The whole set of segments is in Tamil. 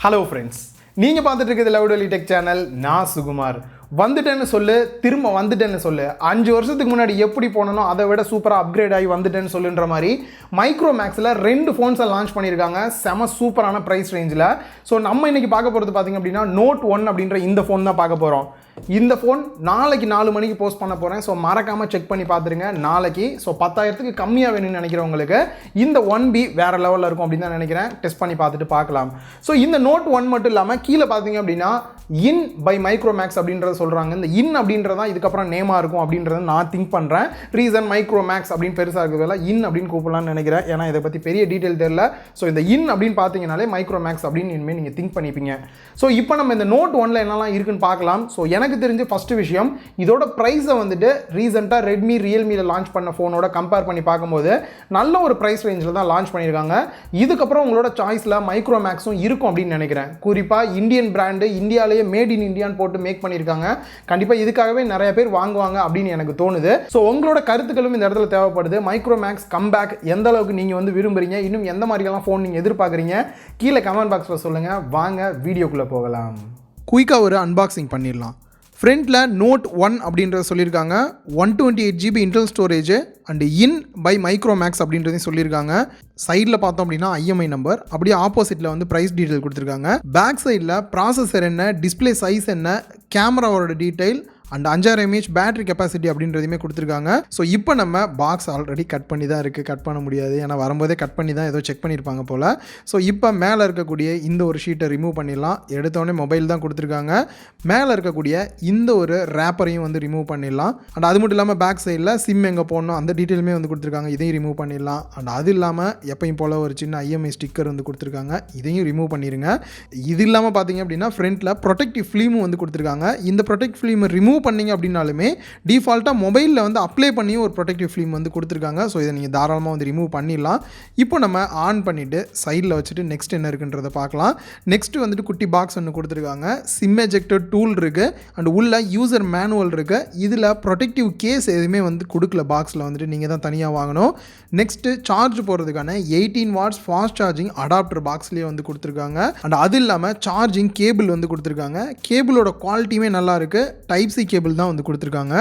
Hello friends, நீங்க பார்த்துட்டு இருக்கிறது Li-Polymer சேனல். நான் சுகுமார். வந்துட்டேன்னு சொல்லு, திரும்ப வந்துட்டேன்னு சொல்லு. 5 வருஷத்துக்கு முன்னாடி எப்படி போனனோ அதை விட சூப்பரா அப்கிரேட் ஆகி வந்துட்டேன்னு சொல்லுன்ற மாதிரி மைக்ரோமேக்ஸ்ல 2 ஃபோன்ஸை லான்ச் பண்ணியிருக்காங்க. செம சூப்பரான பிரைஸ் ரேஞ்சில். ஸோ நம்ம இன்னைக்கு பார்க்க போகிறது பார்த்தீங்க அப்படின்னா Note 1 அப்படின்ற இந்த ஃபோன் தான் பார்க்க போகிறோம். இந்த ஃபோன் நாளைக்கு 4 மணிக்கு போஸ்ட் பண்ண போகிறேன். ஸோ மறக்காமல் செக் பண்ணி பார்த்துருங்க நாளைக்கு. ஸோ 10,000க்கு கம்மியாக வேணும்னு நினைக்கிறவங்களுக்கு இந்த 1B வேறு லெவலில் இருக்கும் அப்படின்னு தான் நினைக்கிறேன். டெஸ்ட் பண்ணி பார்த்துட்டு பார்க்கலாம். ஸோ இந்த Note 1 மட்டும் இல்லாமல் கீழே பார்த்தீங்க அப்படின்னா இன் பை மைக்ரோமேக்ஸ் அப்படின்றத சொல்கிறாங்க. இந்த இன் அப்படின்றதான் இதுக்கப்புறம் நேமாக இருக்கும் அப்படின்றத நான் திங்க் பண்ணுறேன். ரீசன் மைக்ரோமேக்ஸ் அப்படின்னு பெருசாக இருக்கிறதுல இன் அப்படின்னு கூப்பிடலான்னு நினைக்கிறேன். ஏன்னா இதை பற்றி பெரிய டீட்டெயில் தெரியல. ஸோ இந்த இன் அப்படின்னு பார்த்தீங்கனாலே மைக்ரோமேக்ஸ் அப்படின்னு இனிமேல் நீங்கள் திங்க் பண்ணிப்பீங்க. ஸோ இப்போ நம்ம இந்த Note 1ல என்னெல்லாம் இருக்குன்னு பார்க்கலாம். ஸோ எனக்கு தெரிஞ்ச ஃபஸ்ட்டு விஷயம், இதோட ப்ரைஸை வந்துட்டு ரீசெண்டாக ரெட்மி ரியல்மியில் லான்ச் பண்ண ஃபோனோட கம்பேர் பண்ணி பார்க்கும்போது நல்ல ஒரு ப்ரைஸ் ரேஞ்சில் தான் லான்ச் பண்ணியிருக்காங்க. இதுக்கப்புறம் உங்களோட சாய்ஸில் மைக்ரோமேக்ஸும் இருக்கும் அப்படின்னு நினைக்கிறேன். குறிப்பாக இந்தியன் பிராண்டு, இந்தியாவிலேயே மேட் இன் இந்தியான்னு போட்டு மேக் பண்ணியிருக்காங்க. கண்டிப்பாக இதுக்காகவே நிறைய பேர் வாங்குவாங்க அப்படின்னு எனக்கு தோணுது. ஸோ உங்களோட கருத்துக்களும் இந்த இடத்துல தேவைப்படுது. மைக்ரோமேக்ஸ் கம்பேக் எந்த அளவுக்கு நீங்கள் வந்து விரும்புறீங்க, இன்னும் எந்த மாதிரியெல்லாம் ஃபோன் நீங்கள் எதிர்பார்க்குறீங்க, கீழே கமெண்ட் பாக்ஸில் சொல்லுங்கள். வாங்க வீடியோக்குள்ளே போகலாம். குயிக்காக ஒரு அன்பாக்சிங் பண்ணிடலாம். ஃப்ரண்ட்டில் Note 1 அப்படின்றத சொல்லியிருக்காங்க. 128 GB internal storage and in by Micromax அப்படின்றதையும் சொல்லியிருக்காங்க. சைடில் பார்த்தோம் அப்படின்னா IMI நம்பர், அப்படியே ஆப்போசிட்டில் வந்து ப்ரைஸ் டீட்டெயில் கொடுத்துருக்காங்க. பேக் சைடில் ப்ராசஸர் என்ன, டிஸ்பிளே சைஸ் என்ன, கேமராவோட detail and 5000 mAh battery capacity அப்படின்றதையுமே கொடுத்துருக்காங்க. ஸோ இப்போ நம்ம பாக்ஸ் ஆல்ரெடி கட் பண்ணி தான் இருக்குது, கட் பண்ண முடியாது. ஏன்னா வரும்போதே கட் பண்ணி தான் ஏதோ செக் பண்ணியிருப்பாங்க போல். ஸோ இப்போ மேலே இருக்கக்கூடிய இந்த ஒரு ஷீட்டை ரிமூவ் பண்ணிடலாம். எடுத்தோடனே மொபைல் தான் கொடுத்துருக்காங்க. மேலே இருக்கக்கூடிய இந்த ஒரு ரேப்பரையும் வந்து ரிமூவ் பண்ணிடலாம். அண்ட் அது மட்டும் இல்லாமல் பேக் சைடில் சிம் எங்கே போடணும் அந்த டீட்டெயிலுமே வந்து கொடுத்துருக்காங்க. இதையும் ரிமூவ் பண்ணிடலாம். அண்ட் அது இல்லாமல் எப்பயும் போல் ஒரு சின்ன IMI ஸ்டிக்கர் வந்து கொடுத்துருக்காங்க. இதையும் ரிமூவ் பண்ணிடுங்க. இது இல்லாமல் பார்த்தீங்க அப்படின்னா ஃப்ரண்ட்டில் ப்ரொடெக்டிவ் ஃபிலிமும் வந்து கொடுத்துருக்காங்க. இந்த ப்ரொடெக்ட் ஃபிலிம் ரிமூவ் பண்ணீங்க அப்படின்னாலுமே டிஃபால்ட்டாக மொபைலில் வந்து அப்ளை பண்ணி ஒரு ப்ரொடெக்டிவ் ஃபிலிம் வந்து கொடுத்துருக்காங்க. ஸோ இதை நீங்கள் தாராளமாக வந்து ரிமூவ் பண்ணிடலாம். இப்போ நம்ம ஆன் பண்ணிவிட்டு சைடில் வச்சுட்டு நெக்ஸ்ட் என்ன இருக்குன்றதை பார்க்கலாம். நெக்ஸ்ட்டு வந்துட்டு குட்டி பாக்ஸ் ஒன்று கொடுத்துருக்காங்க. சிம் எஜெக்டர் டூல் இருக்குது அண்ட் உள்ள யூசர் மேனுவல் இருக்குது. இதில் ப்ரொடெக்டிவ் கேஸ் எதுவுமே வந்து கொடுக்கல. பாக்ஸில் வந்துட்டு நீங்கள் தான் தனியாக வாங்கணும். நெக்ஸ்ட்டு சார்ஜ் போகிறதுக்கான 18 வாட்ஸ் ஃபாஸ்ட் சார்ஜிங் அடாப்டர் பாக்ஸ்லேயே வந்து கொடுத்துருக்காங்க. அண்ட் அது இல்லாமல் சார்ஜிங் கேபிள் வந்து கொடுத்துருக்காங்க. கேபிளோட குவாலிட்டியுமே நல்லா இருக்குது. டைப் சி கேபிள் தான் வந்து கொடுத்துருக்காங்க.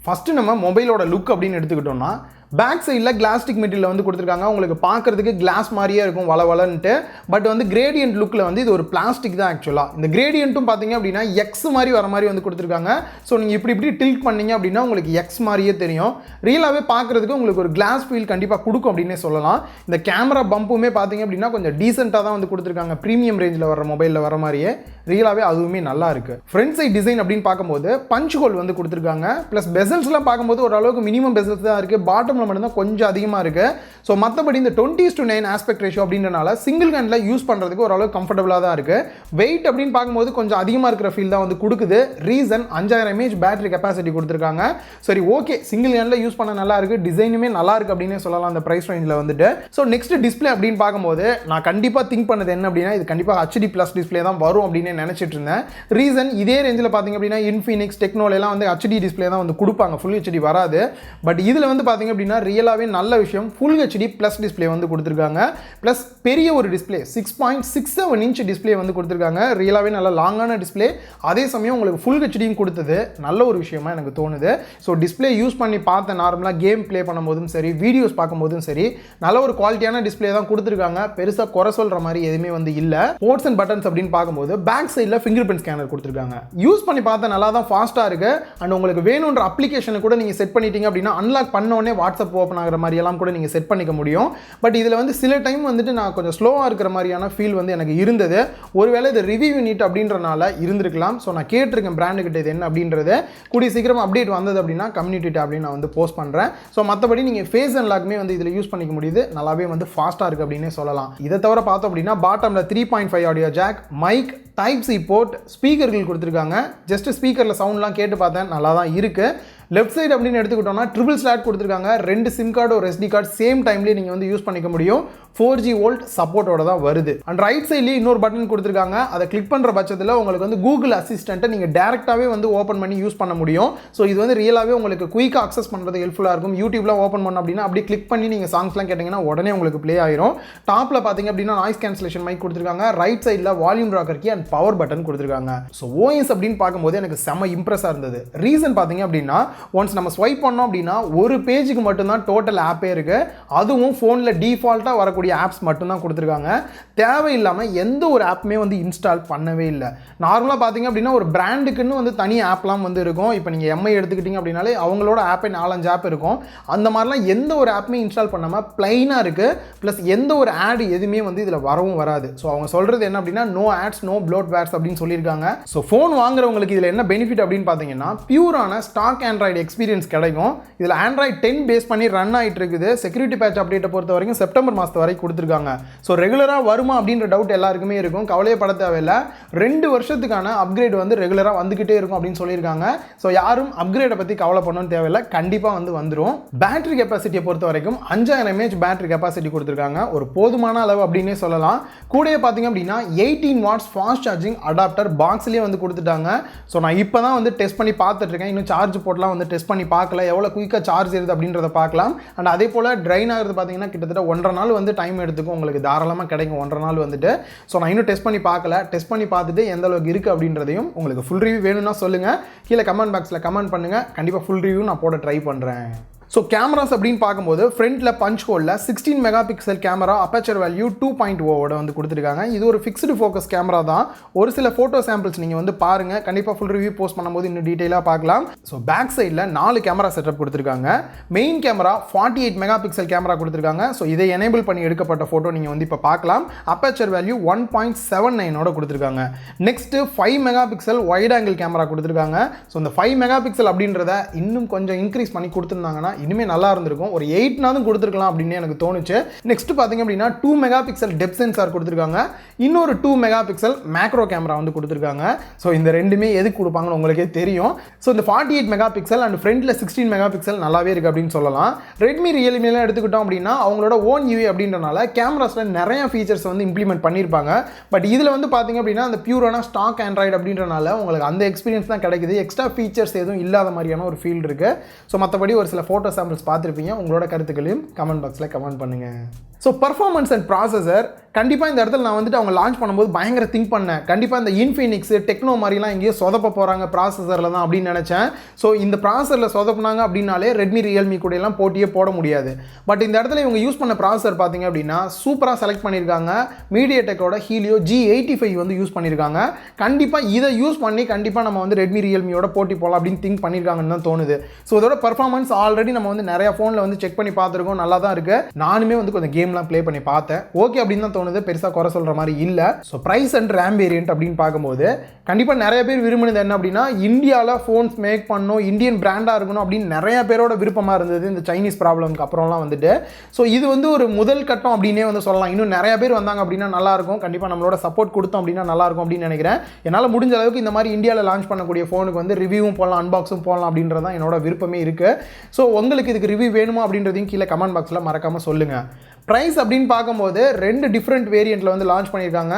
ஃபஸ்ட்டு நம்ம மொபைலோட லுக் அப்படின்னு எடுத்துக்கிட்டோம்னா பேக் சைடில் கிளாஸ்டிக் மெட்டீரியல் வந்து கொடுத்துருக்காங்க. உங்களுக்கு பார்க்குறதுக்கு கிளாஸ் மாதிரியே இருக்கும் வளவலன்ட்டு. பட் வந்து கிரேடியன்ட் லுக்கில் வந்து இது ஒரு பிளாஸ்டிக் தான் ஆக்சுவலாக. இந்த கிரேடியன்ட்டும் பார்த்தீங்க அப்படின்னா எக்ஸ் மாதிரி வர மாதிரி வந்து கொடுத்துருக்காங்க. ஸோ நீங்கள் இப்படி டில்ட் பண்ணீங்க அப்படின்னா உங்களுக்கு எக்ஸ் மாதிரியே தெரியும். ரியலாகவே பார்க்குறதுக்கு உங்களுக்கு ஒரு கிளாஸ் ஃபீல் கண்டிப்பாக கொடுக்கும் அப்படின்னே சொல்லலாம். இந்த கேமரா பம்புமே பார்த்தீங்க அப்படின்னா கொஞ்சம் டீசெண்டாக தான் வந்து கொடுத்துருக்காங்க. ப்ரீமியம் ரேஞ்சில் வர மொபைலில் வர மாதிரியே ரியலாகவே அதுவுமே நல்லா இருக்குது. ஃப்ரண்ட் சைட் டிசைன் அப்படின்னு பார்க்கும்போது பஞ்ச் ஹோல் வந்து கொடுத்துருக்காங்க. ப்ளஸ் பெசல்ஸ்லாம் பார்க்கும்போது ஓரளவுக்கு மினிமம் பெசல்ஸ் தான் இருக்குது. பாட்டம் மட்டும்தான் கொஞ்சம் அதிகமாக இருக்குது. ஸோ மற்றபடி இந்த 20:9 ஆஸ்பெக்ட் ரேஷியோ அப்படின்றனால சிங்கிள் ஹேண்டில் யூஸ் பண்ணுறதுக்கு ஓரளவுக்கு கம்ஃபர்டபுளாக தான் இருக்குது. வெயிட் அப்படின்னு பார்க்கும்போது கொஞ்சம் அதிகமாக இருக்கிற ஃபீல் தான் வந்து கொடுக்குது. ரீசன் 5000 mAh பேட்டரி கெப்பாசிட்டி கொடுத்துருக்காங்க. சரி ஓகே, சிங்கிள் ஹேண்டில் யூஸ் பண்ண நல்லா இருக்குது. டிசைனுமே நல்லா இருக்குது அப்படின்னே சொல்லலாம் அந்த ப்ரைஸ் ரேஞ்சில் வந்துட்டு. ஸோ நெக்ஸ்ட் டிஸ்பிளே அப்படின்னு பார்க்கும்போது நான் கண்டிப்பாக திங்க் பண்ணது என்ன அப்படின்னா இது கண்டிப்பாக HD+ டிஸ்பிளே தான் வரும் அப்படின்னு நினச்சிட்டு இருந்தேன். ரீசன் இதே ரேஞ்சில் பார்த்தீங்க அப்படின்னா இன்ஃபினிக்ஸ் டெக்னோலாம் வந்து HD டிஸ்பிளே தான் வந்து கொடுப்பாங்க, ஃபுல் HD வராது. பட் இதில் வந்து பார்த்தீங்க அப்படின்னா ரியலாகவே நல்ல விஷயம், ஃபுல் HD+ டிஸ்பிளே வந்து கொடுத்துருக்காங்க. ப்ளஸ் பெரிய ஒரு டிஸ்பிளே 6.67 இன்ச் டிஸ்பிளே வந்து கொடுத்துருக்காங்க. ரியலாகவே நல்ல லாங்கான டிஸ்பிளே. அதே சமயம் உங்களுக்கு ஃபுல் HDயும் கொடுத்தது நல்ல ஒரு விஷயமா எனக்கு தோணுது. ஸோ டிஸ்பிளே யூஸ் பண்ணி பார்த்த நார்மலாக கேம் ப்ளே பண்ணும்போதும் சரி, வீடியோஸ் பார்க்கும்போதும் சரி, நல்ல ஒரு குவாலிட்டியான டிஸ்பிளே தான் கொடுத்துருக்காங்க. பெருசாக குறை சொல்கிற மாதிரி எதுவுமே வந்து இல்லை. போர்ட்ஸ் அண்ட் பட்டன்ஸ் அப்படின்னு பார்க்கும்போது பேக் சைடில் ஃபிங்கர் பிரிண்ட் ஸ்கேனர் கொடுத்துருக்காங்க. யூஸ் பண்ணி பார்த்தா நல்லா தான் ஃபாஸ்ட்டாக இருக்குது. அண்ட் உங்களுக்கு வேணுன்ற அப்ளிகேஷனை கூட நீங்கள் செட் பண்ணிட்டீங்க அப்படின்னா அன்லாக் பண்ண உடனே வாட்ஸ்அப் ஓப்பன் ஆகிற மாதிரி எல்லாம் கூட நீங்கள் செட் பண்ணிக்க முடியும். பட் இதில் வந்து சில டைம் வந்துட்டு நான் கொஞ்சம் ஸ்லோவாக இருக்கிற மாதிரியான ஃபீல் வந்து எனக்கு இருந்தது. ஒருவேளை இது ரிவ்யூ யூனிட் அப்படின்றனால இருந்திருக்கலாம். ஸோ நான் கேட்டிருக்கேன் பிராண்டுக்கிட்ட இது என்ன அப்படின்றது. கூடிய சீக்கிரம் அப்டேட் வந்தது அப்படின்னா கம்யூனிட்டி டேப்லையும் நான் வந்து போஸ்ட் பண்ணுறேன். ஸோ மற்றபடி நீங்கள் ஃபேஸ் அன்லாக்மே வந்து இதில் யூஸ் பண்ணிக்க முடியுது. நல்லாவே வந்து ஃபாஸ்ட்டாக இருக்குது அப்படின்னே சொல்லலாம். இதை தவிர பார்த்தோம் அப்படின்னா பாட்டமில் 3.5 audio jack, mic, type C port, ஸ்பீக்கர்கள் கொடுத்துருக்காங்க. ஜஸ்ட் ஸ்பீக்கரில் சவுண்ட்லாம் கேட்டு பார்த்தேன், நல்லா தான் இருக்குது. லெஃப்ட் சைடு அப்படின்னு எடுத்துக்கிட்டோம்னா ட்ரிபிள் ஸ்லாட் கொடுத்துருக்காங்க. 2 சிம் கார்டு ஒரு SD கார்டு சேம் டைம்லேயே நீங்கள் வந்து யூஸ் பண்ணிக்க முடியும். 4G வோல்ட் சப்போர்ட்டோட தான் வருது. அண்ட் ரைட் சைட்லேயே இன்னொரு பட்டன் கொடுத்துருக்காங்க. அதை கிளிக் பண்ணுற பட்சத்தில் உங்களுக்கு வந்து கூகுள் அசிஸ்டண்ட்டை நீங்கள் டேரெக்டாகவே வந்து ஓப்பன் பண்ணி யூஸ் பண்ண முடியும். ஸோ இது வந்து ரியலாகவே உங்களுக்கு குயிக்காக அக்சஸ் பண்ணுறது ஹெல்ப்ஃபுல்லாக இருக்கும். யூடியூப்லாம் ஓப்பன் பண்ண அப்படின்னா அப்படி கிளிக் பண்ணி நீங்கள் சாங்ஸ்லாம் கேட்டிங்கன்னா உடனே உங்களுக்கு ப்ளே ஆயிரும். டாப்பில் பார்த்தீங்க அப்படின்னா நாய்ஸ் கேன்சலேஷன் மைக் கொடுத்துருக்காங்க. ரைட் சைடில் volume rocker key and power button கொடுத்துருக்காங்க. ஸோ OS அப்படின்னு பார்க்கும்போது எனக்கு செம்ம இம்ப்ரெஸ்ஸாக இருந்தது. ரீசன் பார்த்தீங்க அப்படின்னா ஒன்ஸ் நம்ம ஸ்வைப் பண்ணோம் அப்படின்னா ஒரு பேஜுக்கு மட்டும்தான் டோட்டல் ஆப்பே இருக்குது. அதுவும் ஃபோனில் டிஃபால்ட்டாக வரக்கூடிய ஆப்ஸ் மட்டும்தான் கொடுத்துருக்காங்க. தேவையில்லாமல் எந்த ஒரு ஆப்புமே வந்து இன்ஸ்டால் பண்ணவே இல்லை. நார்மலாக பார்த்தீங்க அப்படின்னா ஒரு பிராண்டுக்குன்னு வந்து தனி ஆப்லாம் வந்து இருக்கும். இப்போ நீங்கள் MI எடுத்துக்கிட்டீங்க அப்படின்னாலே அவங்களோட ஆப்பே 4-5 ஆப் இருக்கும். அந்த மாதிரிலாம் எந்த ஒரு ஆப்புமே இன்ஸ்டால் பண்ணாமல் பிளைனாக இருக்குது. ப்ளஸ் எந்த ஒரு ஆட் எதுவுமே வந்து இதில் வரவும் வராது. ஸோ அவங்க சொல்கிறது என்ன அப்படின்னா நோ ஆட்ஸ் நோ ப்ளோட்வேர்ஸ் அப்படின்னு சொல்லியிருக்காங்க. ஸோ ஃபோன் வாங்குறவங்களுக்கு இதில் என்ன பெனிஃபிட் அப்படின்னு பார்த்தீங்கன்னா பியூரான ஸ்டாக் ஆண்ட்ராய்டு எக்ஸ்பீரியன்ஸ் கிடைக்கும். இதில் Android 10 பேஸ் பண்ணி ரன் ஆகிட்டு இருக்குது. செக்யூரிட்டி பேட்ச் அப்டேட்டை பொறுத்த வரைக்கும் செப்டம்பர் மாதத்து வரைக்கும் கொடுத்துருக்காங்க. ஸோ ரெகுலராக வருமா அப்படின்ற டவுட் எல்லாருக்குமே இருக்கும். கவலையப்பட தேவையில்லை. 2 வருஷத்துக்கான அப்கிரேட் வந்து ரெகுலராக வந்துக்கிட்டே இருக்கும் அப்படின்னு சொல்லியிருக்காங்க. ஸோ யாரும் அப்கிரேடை பற்றி கவலை பண்ணணும்னு தேவையில்லை. கண்டிப்பாக வந்து வந்துடும். பேட்டரி கெப்பாசிட்டியை பொறுத்த வரைக்கும் 5000 mAh பேட்டரி கெப்பாசிட்டி கொடுத்துருக்காங்க. ஒரு போதுமான அளவு அப்படின்னே சொல்லலாம். கூடயே பார்த்தீங்க அப்படின்னா 18 வாட்ஸ் ஃபாஸ்ட் சார்ஜிங் அடாப்டர் பாக்ஸ்லேயே வந்து கொடுத்துட்டாங்க. ஸோ நான் இப்போ தான் வந்து டெஸ்ட் பண்ணி பார்த்துட்டு இருக்கேன். இன்னும் சார்ஜ் போட்டலாம் வந்து டெஸ்ட் பண்ணி பார்க்கல. எவ்வளோ குயிக்காக சார்ஜ் ஏறுது அப்படின்றத பார்க்கலாம். அண்ட் அதே போல் ட்ரைன் ஆகிறது பார்த்தீங்கன்னா கிட்டத்தட்ட 1.5 நாள் வந்து டைம் எடுத்துக்கும். உங்களுக்கு தாராளமாக கிடைக்கும் 1.5 நாள் வந்துட்டு. ஸோ நான் இன்னும் டெஸ்ட் பண்ணி பார்க்கல. டெஸ்ட் பண்ணி பார்த்துட்டு எந்த அளவுக்கு இருக்குது அப்படின்றதையும் உங்களுக்கு ஃபுல் ரிவ்யூ வேணும்னா சொல்லுங்கள். கீழே கமெண்ட் பாக்ஸில் கமெண்ட் பண்ணுங்கள். கண்டிப்பாக ஃபுல் ரிவ்யூ நான் போட ட்ரை பண்ணுறேன். ஸோ கேமராஸ் அப்படின்னு பார்க்கும்போது ஃப்ரண்ட்டில் பஞ்ச் ஹோலில் 16 mega pixel camera aperture value 2.0 வந்து கொடுத்துருக்காங்க. இது ஒரு ஃபிக்ஸ்டு ஃபோக்கஸ் கேமரா தான். ஒரு சில ஃபோட்டோ சாம்பிள்ஸ் நீங்கள் வந்து பாருங்கள். கண்டிப்பாக ஃபுல் ரிவ்யூ போஸ்ட் பண்ணும்போது இன்னும் டீட்டெயிலாக பார்க்கலாம். ஸோ பேக் சைடில் 4 கேமரா செட்டப் கொடுத்துருக்காங்க. Main camera 48 mega pixel camera கொடுத்துருக்காங்க. ஸோ இதை எனேபிள் பண்ணி எடுக்கப்பட்ட ஃபோட்டோ நீங்கள் வந்து இப்போ பார்க்கலாம். அப்பேச்சர் வேல்யூ 1.79 கொடுத்துருக்காங்க. Next 5 mega pixel wide angle camera கொடுத்துருக்காங்க. ஸோ இந்த 5 மெகா பிக்சல் அப்படின்றத இன்னும் கொஞ்சம் இன்க்ரீஸ் பண்ணி கொடுத்துருந்தாங்கன்னா இனிமே நல்லா இருந்திருக்கும். ஒரு 8 கொடுத்துருக்கலாம் அப்படின்னு எனக்கு தோணுச்சு. நெக்ஸ்ட் பார்த்தீங்க அப்படின்னா 2 மெகா பிக்சல் டெப்த் சென்சார் கொடுத்துருக்காங்க. இன்னொரு 2 மெகா பிக்சல் மேக்ரோ கேமரா வந்து கொடுத்துருக்காங்க. ஸோ இந்த ரெண்டுமே எதுக்கு கொடுப்பாங்கன்னு உங்களுக்கே தெரியும். ஸோ இந்த 48 மெகா பிக்சல் அண்ட் ஃப்ரண்ட்டில் 16 மெகா பிக்சல் நல்லாவே இருக்குது அப்படின்னு சொல்லலாம். ரெட்மி ரியல்மிலாம் எடுத்துக்கிட்டோம் அப்படின்னா அவங்களோட ஓன் யூஏ அப்படின்றனால கேமராஸில் நிறைய ஃபீச்சர்ஸ் வந்து இம்ப்ளிமெண்ட் பண்ணியிருப்பாங்க. பட் இதில் வந்து பார்த்தீங்க அப்படின்னா அந்த பியூரான ஸ்டாக் ஆண்ட்ராய்டு அப்படின்றனால உங்களுக்கு அந்த எக்ஸ்பீரியன்ஸ் தான் கிடைக்குது. எக்ஸ்ட்ரா ஃபீச்சர்ஸ் எதுவும் இல்லாத மாதிரியான ஒரு ஃபீல் இருக்குது. ஸோ மற்றபடி ஒரு சில ஃபோட்டோ சாம்பிள்ஸ் பார்த்துருப்பீங்க. உங்களோட கருத்துக்களையும் கமெண்ட் பாக்ஸில் கமெண்ட் பண்ணுங்கள். ஸோ பர்ஃபார்மன்ஸ் அண்ட் ப்ராசஸர் கண்டிப்பாக இந்த இடத்துல நான் வந்துட்டு அவங்க லான்ச் பண்ணும்போது பயங்கர திங்க் பண்ணேன். கண்டிப்பாக இந்த இன்ஃபினிக்ஸ் டெக்னோ மாதிரிலாம் எங்கேயோ சொதப்ப போகிறாங்க ப்ராசஸரில் தான் அப்படின்னு நினச்சேன். ஸோ இந்த ப்ராசஸரில் சொதப்புனாங்க அப்படின்னாலே ரெட்மி ரியல்மி கூட எல்லாம் போட்டியே போட முடியாது. பட் இந்த இடத்துல இவங்க யூஸ் பண்ண ப்ராசஸர் பார்த்தீங்க அப்படின்னா சூப்பராக செலக்ட் பண்ணியிருக்காங்க. மீடியாடெக்கோட ஹீலியோ G85 வந்து யூஸ் பண்ணியிருக்காங்க. கண்டிப்பாக இதை யூஸ் பண்ணி கண்டிப்பாக நம்ம வந்து ரெட்மி ரியல்மியோட போட்டி போகலாம் அப்படின்னு திங்க் பண்ணியிருக்காங்கன்னு தான் தோணுது. ஸோ இதோட பர்ஃபார்மன்ஸ் ஆல்ரெடி நம்ம வந்து நிறைய ஃபோனில் வந்து செக் பண்ணி பார்த்துருக்கோம். நல்லா தான் இருக்குது. நானுமே வந்து கொஞ்சம் கேம்லாம் ப்ளே பண்ணி பார்த்தேன். ஓகே அப்படின்னு தான் தோணுது. பெருசாக குறை சொல்கிற மாதிரி இல்லை. So price and RAM variant அப்படின்னு பார்க்கும்போது கண்டிப்பாக நிறைய பேர் விரும்பினது என்ன அப்படின்னா இந்தியாவில் ஃபோன்ஸ் மேக் பண்ணணும், இந்தியன் பிராண்டாக இருக்கணும் அப்படின்னு நிறைய பேரோட விருப்பமாக இருந்தது இந்த சைனீஸ் ப்ராப்ளம்க்கு அப்புறம்லாம் வந்துட்டு. ஸோ இது வந்து ஒரு முதல் கட்டம் அப்படின்னே வந்து சொல்லலாம். இன்னும் நிறைய பேர் வந்தாங்க அப்படின்னா நல்லாயிருக்கும். கண்டிப்பாக நம்மளோட சப்போர்ட் கொடுத்தோம் அப்படின்னா நல்லாயிருக்கும் அப்படின்னு நினைக்கிறேன். என்னால் முடிஞ்ச அளவுக்கு இந்த மாதிரி இந்தியாவில் லான்ச் பண்ணக்கூடிய ஃபோனுக்கு வந்து ரிவ்யூவும் போடலாம், அன்பாக்ஸும் போடலாம் அப்படின்றது தான் என்னோட விருப்பமே இருக்குது. ஸோ உங்களுக்கு இதுக்கு ரிவ்யூ வேணுமா அப்படின்றதையும் கீழே கமெண்ட் பாக்ஸில் மறக்காமல் சொல்லுங்கள். ப்ரைஸ் அப்படின்னு பார்க்கும்போது 2 டிஃப்ரெண்ட் வேரியண்ட்டில் வந்து லான்ச் பண்ணியிருக்காங்க.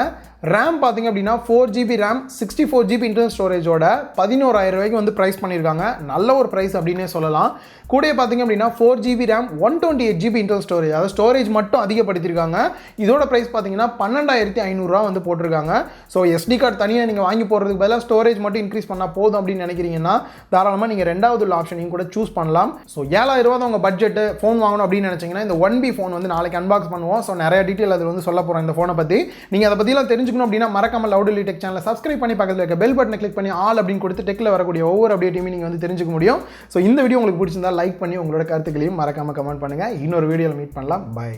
ரேம் பார்த்தீங்க அப்படின்னா 4GB ரேம் 64GB இன்டர்னல் ஸ்டோரேஜோட 11,000 ரூபாய்க்கு வந்து ப்ரைஸ் பண்ணியிருக்காங்க. நல்ல ஒரு ப்ரைஸ் அப்படின்னே சொல்லலாம். கூடயே பார்த்தீங்க அப்படின்னா 4GB RAM 128GB internal storage, அதாவது ஸ்டோரேஜ் மட்டும் அதிகப்படுத்தியிருக்காங்க. இதோட ப்ரைஸ் பார்த்தீங்கன்னா 12,500 வந்து போட்டிருக்காங்க. ஸோ SD கார்டு தனியாக நீங்கள் வாங்கி போடுறதுக்கு பதிலாக ஸ்டோரேஜ் மட்டும் இன்க்ரீஸ் பண்ணால் போதும் அப்படின்னு நினைக்கிறீங்கன்னா தாராளமாக நீங்கள் ரெண்டாவது ஆப்ஷனையும் கூட சூஸ் பண்ணலாம். ஸோ 7,000 ரூபா தான் உங்கள் பட்ஜெட்டு ஃபோன் வாங்கணும் அப்படின்னு நினச்சிங்கன்னா இந்த 1B ஃபோன் வந்து நாளைக்கு அன்பாக்ஸ் பண்ணுவோம். ஸோ நிறைய டீட்டெயில் அதில் வந்து சொல்ல போகிறோம் இந்த ஃபோனை பற்றி. நீங்கள் அதை பற்றிலாம் தெரிஞ்சுக்கணும் அப்படின்னா மறக்காம Li-Polymer டெக் சேனலை சப்ஸ்கிரைப் பண்ணி பக்கத்தில் இருக்க பெல் பட்டனை கிளிக் பண்ணி ஆல் அப்படின்னு கொடுத்து டெக்கில் வரக்கூடிய ஒவ்வொரு அப்டேட்டையும் நீங்கள் வந்து தெரிஞ்சுக்க முடியும். ஸோ இந்த வீடியோ உங்களுக்கு பிடிச்சிருந்தா லைக் பண்ணி உங்களோட கருத்துக்களையும் மறக்காம கமெண்ட் பண்ணுங்கள். இன்னொரு வீடியோவில் மீட் பண்ணலாம். பை.